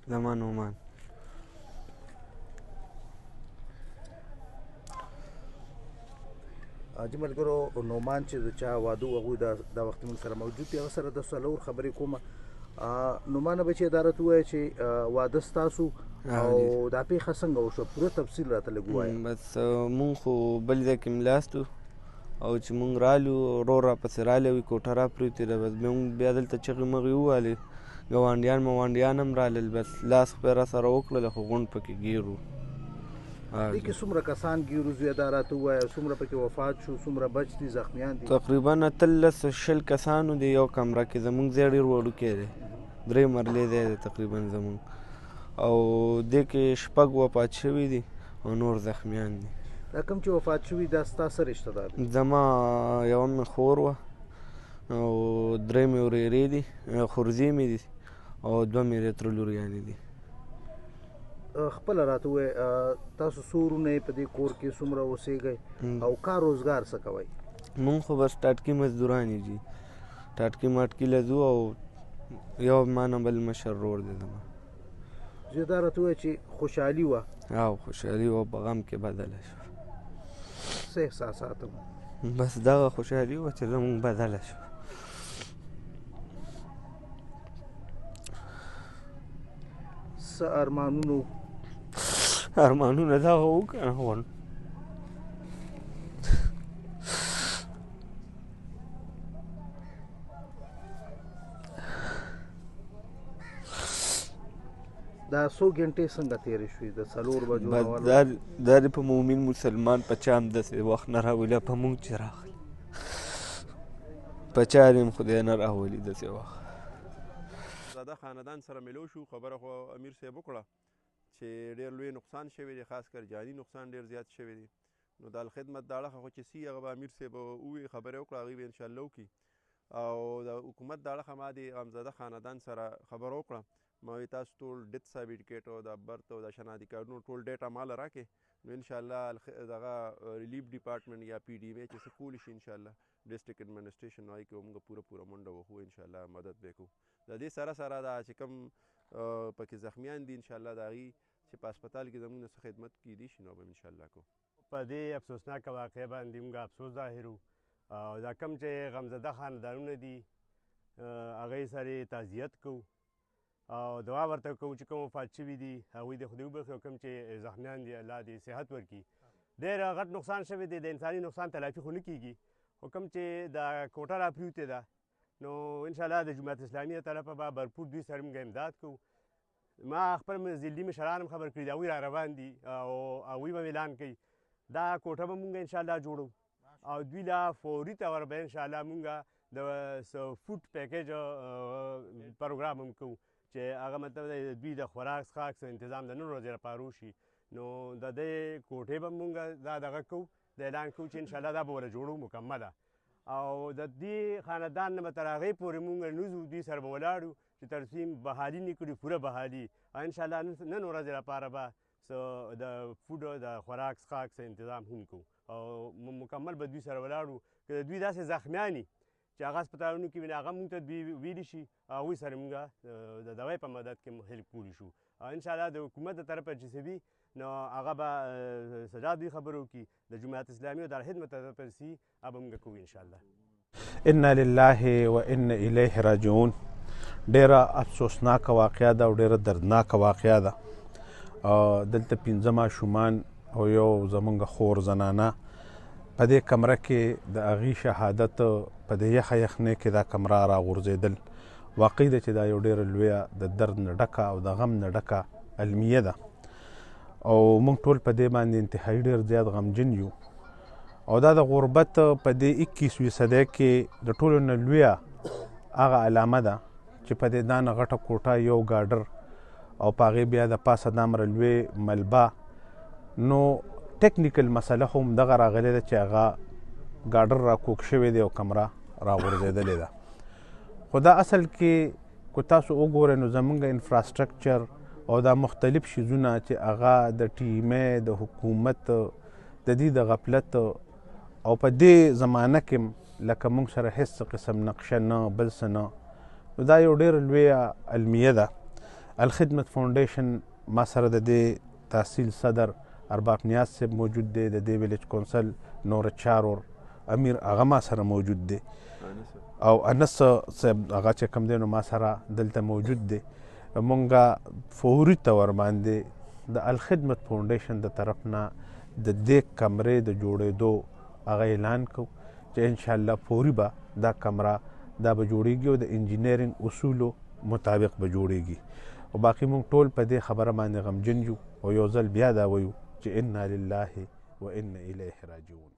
زما نومان. حاجي ملګرو نومان چې د چا واده و هغوی دا وخت موږ سره موجود دي، هغه سره د څلور خبرې کومه. نومانه بچی اداره ووایه چې واده ستاسو او دا پیښه څنګه وشوه، پوره تفصیل راته لږ ووایه. بس مونږ خو بل ځای کې ملاستو او چې مونږ رالو ورور راپسې رالی وي کوټه را پرېوتې ده. بس مونږ بیا دلته چغې مغې ووهلې، ګاونډیان موانډیان هم رالل، بس لاس خو را سره وکړل خو غونډ پکې ګیر وو. دې کې څومره کسان ګیر وزویه دا راته ووایه، څومره پکې وفات شو، څومره بچ دي، زخمیان دي؟ تقریبا 18 کسانو دی یو کمره کې. زمونږ ځای ډېر وړوکی دی، 3 مرلې ځای دی تقریبا زمونږ، او دې کې 6 وفات شوي دي او نور زخمیان دي. دا کوم چې وفات شوي دا ستا څه رشته دار دي؟ زما یوه مې خور وه او 3 مې ورېرې دي، خورزې مې دي او 2 مې تره لوریانې دي. خپله راته ووایه تاسو څو ورونه یې په دې کور کې، څومره اوسېږئ او کار روزګار څه کوئ؟ مونږ خو بس ټاټکي مزدوران یو جي، ټاټکي ماټکي له ځو او یو ما نه بل مشر ورور دی زما. زه دا راته ووایه چې خوشحالي وه؟ او خوشحالي وه، په غم کې بدله شوه. څه احساسات وه؟ بس دغه خوشحالي وه چې زمونږ بدله شوه. څه ارمانونه ارمانونه دغه وو که نه. دا څو ګنټې څنګه تېرې شوې د 4 بجو دا د په مؤمن مسلمان په چا هم داسې وخت نه راولي په مونږ چې راغلی، په چا هم خدای نه راولي داسې وخت. زاده خاندان سره ملو شو، خبره خو امیر صاحب وکړه چې ډېر لوی نقصان شوی دی، خاص کر جاني نقصان ډېر زیات شوی دی. نو د الخدمت د اړخه خو چې سي هغه به امیر صاحب ووایي، خبرې وکړه، هغوی به انشاءالله وکړي. او د حکومت د اړخه ما د غمزده خاندان سره خبره وکړه، ما وایي تاسو ټول ډیت سرټیفیکیټ او د برت او د شناختی کارډونو ټول ډیټا ماله راکړئ، نو انشاءالله دغه ریلیف ډپارټمنټ یا پی ډي ایم چې څه کولی شي انشاءالله ډسټرکټ ایډمنسټریشن هغې کې به موږ پوره منډه وهو، انشاءالله مدد به یې کوو. د دې سره سره دا چې کوم پکې زخمیان دي انشاءالله د هغوی چې په هسپتال کې زموږ نه څه خدمت کیدی شي نو به انشاءالله کوو. په دې افسوسناکه واقعه باندې موږ افسوس ظاهرو، او دا کوم چې غمزده خاندانونه دي هغې سره یې تعزیت کوو او دعا ورته کوو چې کوم وفات شوي دي هغوی د خدای وبخښي، او کوم چې زخمیان دي الله دې صحت ورکړي. ډېر غټ نقصان شوی دی، د انساني نقصان تلافي خو نه کېږي، خو کوم چې د کوټه را پریوتې ده نو انشاءالله د جماعت اسلامي له طرفه به بھرپور دوی سره موږ امداد کوو. ما خپل ضلعي مشران هم خبر کړي دي، هغوی را روان دي او هغوی به اعلان کوي. دا کوټه به موږ انشاءالله جوړو او دوی له فوري طور به انشاءالله موږ د فوډ پیکیج پروګرام هم کوو چې هغه مطلب دوی د خوراک څښاک تنظام د نن ورځې لپاره وشي. نو د دې کوټې به موږ دا دغه کوو، د اعلان کوو چې انشاءالله دا به ورته جوړو مکمله، او د دې خاندان نه به تر هغې پورې موږ نوځو، دوی سره به ولاړو چې تر څو بحالي نه کړي، پوره بحالي. انشاءالله نن ورځې لپاره به د فوډ د خوراک څښاک تنظام هم کوو او مکمل به دوی سره ولاړو. که د دوی داسې زخمیان چې هغه هسپتالونو کې وي هغه موږ ته ویلي شي، هغوی سره موږ د دوای په مدد کې هیلپ کولی شو. انشاءالله د حکومت د طرفه چې څه وي نو هغه به سجاد دوی خبرې وکړي، د جماعت اسلامي او د الخدمت د طرفه چې هغه به موږ کوو انشاءالله. انا لله و انا الیه راجعون. ډیره افسوسناکه واقعه ده او ډیره دردناکه واقعه ده. دلته 15 ماشومان او یو زمونږ خور زنانه په دې کمره کې د هغې شهادت په دې یخه یخنۍ کې دا کمره راغورځېدل. واقعي ده چې دا یو ډیره لویه د درد نه ډکه او د غم نه ډکه المیه ده او موږ ټول په دې باندې انتهایي ډېر زیات غمجن یو. او دا د غربت په دې 21 صدۍ کې د ټولو نه لویه هغه علامه ده چې په دې دانه غټه کوټه یو ګاډر او په هغې بیا د پاسه دامره لوی ملبه. نو ټکنیکل مسله خو همدغه راغلې ده چې هغه ګاډر را کوک شوی دی او کمره راغورځېدلې ده. خو دا اصل کې که تاسو وګورئ نو زموږ انفراسټرکچر او دا مختلف شیزونه چې هغه د ټیمې د حکومت د دې د غفلت او په دې زمانه کې لکه موږ سره هېڅ قسم نقشه نه بل څه نه، نو دا یو ډېره لویه المیه ده. الخدمت فاونډیشن ما سره د دې تحصیل صدر ارباب نیاز صاحب موجود دی، د دې ویلیج کونسل نور چارور امیر هغه ما سره موجود دی او انس صاحب هغه چې کوم دی نو ما سره دلته موجود دی. مونږه فوري طور باندې د الخدمت فاونډیشن د طرف نه د دې کمرې د جوړېدو هغه اعلان کوو چې انشاءالله فوري به دا کمره دا به جوړېږي او د انجینرینګ اصولو مطابق به جوړېږي. او باقي مونږ ټول په دې خبره باندې غمجن یو او یو ځل بیا دا وایو چې انا لله و انا الیه راجعون.